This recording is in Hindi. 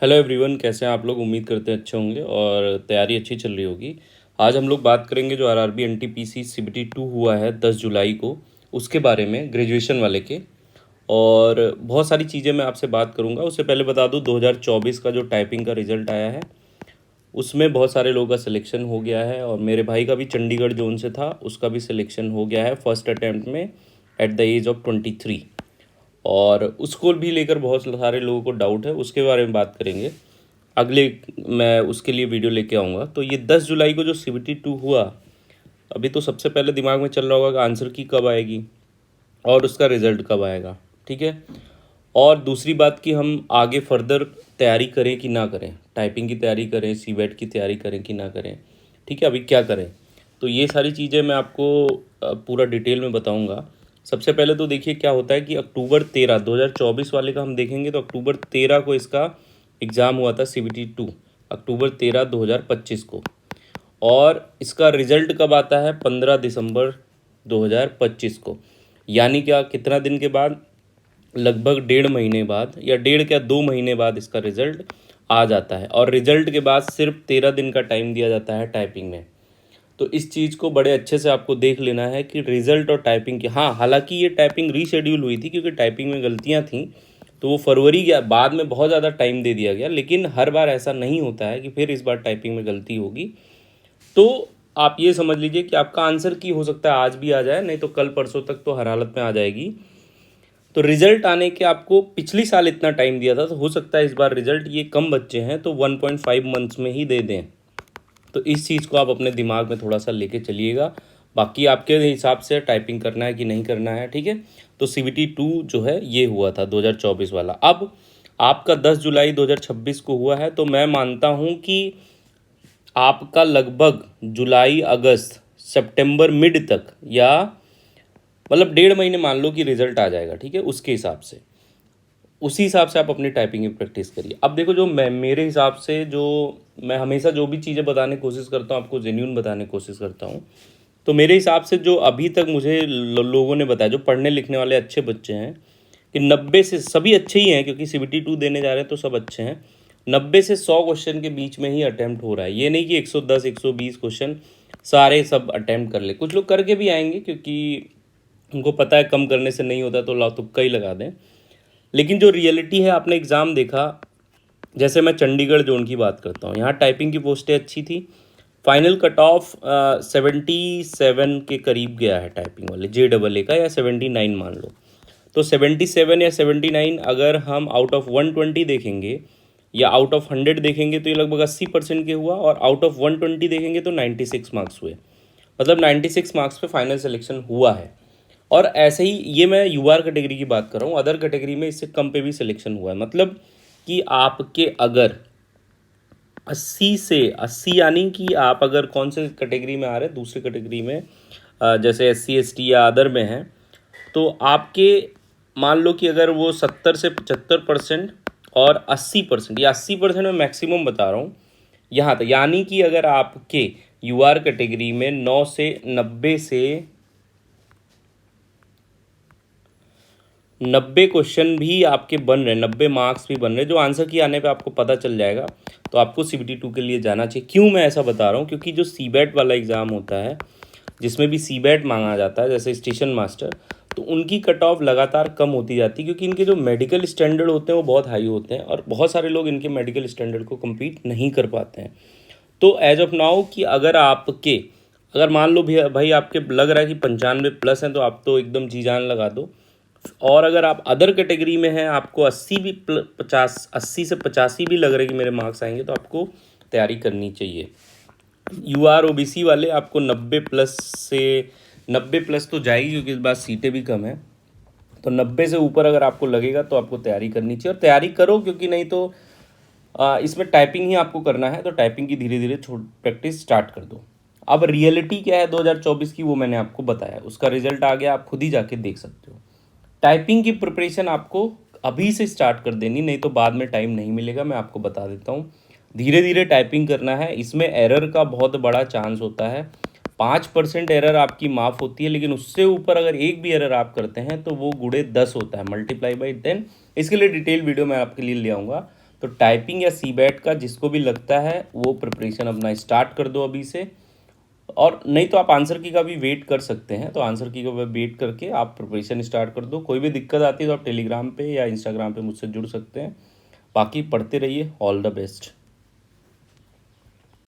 हेलो एवरीवन, कैसे हैं आप लोग। उम्मीद करते हैं अच्छे होंगे और तैयारी अच्छी चल रही होगी। आज हम लोग बात करेंगे जो आरआरबी एनटीपीसी सीबीटी 2 हुआ है 10 जुलाई को, उसके बारे में, ग्रेजुएशन वाले के। और बहुत सारी चीज़ें मैं आपसे बात करूंगा। उससे पहले बता दूं 2024 का जो टाइपिंग का रिजल्ट आया है उसमें बहुत सारे लोगों का सिलेक्शन हो गया है, और मेरे भाई का भी चंडीगढ़ जोन से था, उसका भी सिलेक्शन हो गया है फर्स्ट अटैम्प्ट में एट द एज ऑफ 23। और उसको भी लेकर बहुत सारे लोगों को डाउट है, उसके बारे में बात करेंगे अगले। मैं उसके लिए वीडियो लेके आऊँगा। तो ये 10 जुलाई को जो CBT 2 हुआ, अभी तो सबसे पहले दिमाग में चल रहा होगा कि आंसर की कब आएगी और उसका रिज़ल्ट कब आएगा, ठीक है। और दूसरी बात कि हम आगे फर्दर तैयारी करें कि ना करें, टाइपिंग की तैयारी करें, सीबेट की तैयारी करें कि ना करें, ठीक है, अभी क्या करें। तो ये सारी चीज़ें मैं आपको पूरा डिटेल में बताऊंगा। सबसे पहले तो देखिए क्या होता है कि अक्टूबर 13 2024 वाले का हम देखेंगे तो अक्टूबर 13 को इसका एग्ज़ाम हुआ था CBT 2, अक्टूबर 13 2025 को। और इसका रिज़ल्ट कब आता है? 15 दिसंबर 2025 को। यानी क्या, कितना दिन के बाद? लगभग 1.5 महीने बाद, या 1.5 क्या 2 महीने बाद इसका रिज़ल्ट आ जाता है। और रिज़ल्ट के बाद सिर्फ 13 दिन का टाइम दिया जाता है टाइपिंग में। तो इस चीज़ को बड़े अच्छे से आपको देख लेना है कि रिज़ल्ट और टाइपिंग की, हाँ, हालांकि ये टाइपिंग रीशेड्यूल हुई थी क्योंकि टाइपिंग में गलतियाँ थीं, तो वो फरवरी के बाद में बहुत ज़्यादा टाइम दे दिया गया। लेकिन हर बार ऐसा नहीं होता है कि फिर इस बार टाइपिंग में गलती होगी। तो आप ये समझ लीजिए कि आपका आंसर की हो सकता है आज भी आ जाए, नहीं तो कल परसों तक तो हर हालत में आ जाएगी। तो रिजल्ट आने के आपको पिछली साल इतना टाइम दिया था, तो हो सकता है इस बार रिजल्ट, ये कम बच्चे हैं तो 1.5 मंथ्स में ही दे दें। तो इस चीज़ को आप अपने दिमाग में थोड़ा सा लेके चलिएगा। बाकी आपके हिसाब से टाइपिंग करना है कि नहीं करना है, ठीक है। तो CBT 2 जो है ये हुआ था 2024 वाला। अब आपका 10 जुलाई 2026 को हुआ है, तो मैं मानता हूँ कि आपका लगभग जुलाई अगस्त सितंबर मिड तक, या मतलब 1.5 महीने मान लो कि रिजल्ट आ जाएगा, ठीक है। उसके हिसाब से, उसी हिसाब से आप अपनी टाइपिंग की प्रैक्टिस करिए। अब देखो, जो मैं, मेरे हिसाब से, जो मैं हमेशा जो भी चीज़ें बताने की कोशिश करता हूँ आपको जेन्यून बताने की कोशिश करता हूँ। तो मेरे हिसाब से जो अभी तक मुझे लोगों ने बताया, जो पढ़ने लिखने वाले अच्छे बच्चे हैं, कि 90 से, सभी अच्छे ही हैं क्योंकि CBT 2 देने जा रहे हैं तो सब अच्छे हैं, 90 से 100 क्वेश्चन के बीच में ही अटैम्प्ट हो रहा है। ये नहीं कि 110 120 क्वेश्चन सारे सब अटैम्प्ट कर ले। कुछ लोग करके भी आएंगे क्योंकि उनको पता है कम करने से नहीं होता, तो ला तुक्का ही लगा दें। लेकिन जो रियलिटी है, आपने एग्ज़ाम देखा, जैसे मैं चंडीगढ़ जोन की बात करता हूँ, यहाँ टाइपिंग की पोस्टें अच्छी थी। फाइनल कट ऑफ 77 के करीब गया है टाइपिंग वाले JAA का, या 79 मान लो। तो 77 या 79 अगर हम आउट ऑफ 120 देखेंगे या आउट ऑफ 100 देखेंगे तो ये लगभग 80% के हुआ, और आउट ऑफ 120 देखेंगे तो 96 मार्क्स हुए। मतलब 96 मार्क्स पे फाइनल सिलेक्शन हुआ है। और ऐसे ही, ये मैं UR कैटेगरी की बात कर रहा हूँ, अदर कैटेगरी में इससे कम पे भी सिलेक्शन हुआ है। मतलब कि आपके अगर 80 यानी कि आप अगर कौन से कैटेगरी में आ रहे हैं, दूसरे कैटेगरी में, जैसे SC ST या अदर में हैं, तो आपके, मान लो कि अगर वो 70 से 75% और 80%, या 80% में मैक्सिमम बता रहा हूँ यहाँ तक, यानी कि अगर आपके UR कैटेगरी में 9 से 90 क्वेश्चन भी आपके बन रहे, 90 मार्क्स भी बन रहे, जो आंसर की आने पे आपको पता चल जाएगा, तो आपको CBT 2 के लिए जाना चाहिए। क्यों मैं ऐसा बता रहा हूँ? क्योंकि जो CBET वाला एग्ज़ाम होता है, जिसमें भी CBET मांगा जाता है, जैसे स्टेशन मास्टर, तो उनकी कट ऑफ लगातार कम होती जाती है क्योंकि इनके जो मेडिकल स्टैंडर्ड होते हैं वो बहुत हाई होते हैं, और बहुत सारे लोग इनके मेडिकल स्टैंडर्ड को कम्पीट नहीं कर पाते हैं। तो एज ऑफ नाउ कि अगर आपके, अगर मान लो भी भाई आपके लग रहा है कि 95+ हैं, तो आप तो एकदम जी जान लगा दो। और अगर आप अदर कैटेगरी में हैं, आपको 80 भी 50, 80 से 85 भी लग रहा है कि मेरे मार्क्स आएंगे, तो आपको तैयारी करनी चाहिए। UR OBC वाले आपको 90+ से, 90+ तो जाएगी क्योंकि इस बार सीटें भी कम हैं, तो 90 से ऊपर अगर आपको लगेगा तो आपको तैयारी करनी चाहिए। और तैयारी करो, क्योंकि नहीं तो इसमें टाइपिंग ही आपको करना है, तो टाइपिंग की धीरे धीरे प्रैक्टिस स्टार्ट कर दो। अब रियलिटी क्या है 2024 की, वो मैंने आपको बताया, उसका रिजल्ट आ गया, आप खुद ही जाके देख सकते हो। टाइपिंग की प्रिपरेशन आपको अभी से स्टार्ट कर देनी, नहीं तो बाद में टाइम नहीं मिलेगा। मैं आपको बता देता हूँ, धीरे धीरे टाइपिंग करना है। इसमें एरर का बहुत बड़ा चांस होता है। 5% एरर आपकी माफ़ होती है, लेकिन उससे ऊपर अगर एक भी एरर आप करते हैं तो वो गुणे 10 होता है, मल्टीप्लाई बाई 10। इसके लिए डिटेल वीडियो मैं आपके लिए ले आऊँगा। तो टाइपिंग या सीबैट का जिसको भी लगता है वो प्रिपरेशन अपना स्टार्ट कर दो अभी से। और नहीं तो आप आंसर की का भी वेट कर सकते हैं, तो आंसर की का वेट करके आप प्रिपरेशन स्टार्ट कर दो। कोई भी दिक्कत आती है तो आप टेलीग्राम पे या इंस्टाग्राम पे मुझसे जुड़ सकते हैं। बाकी पढ़ते रहिए। All the best.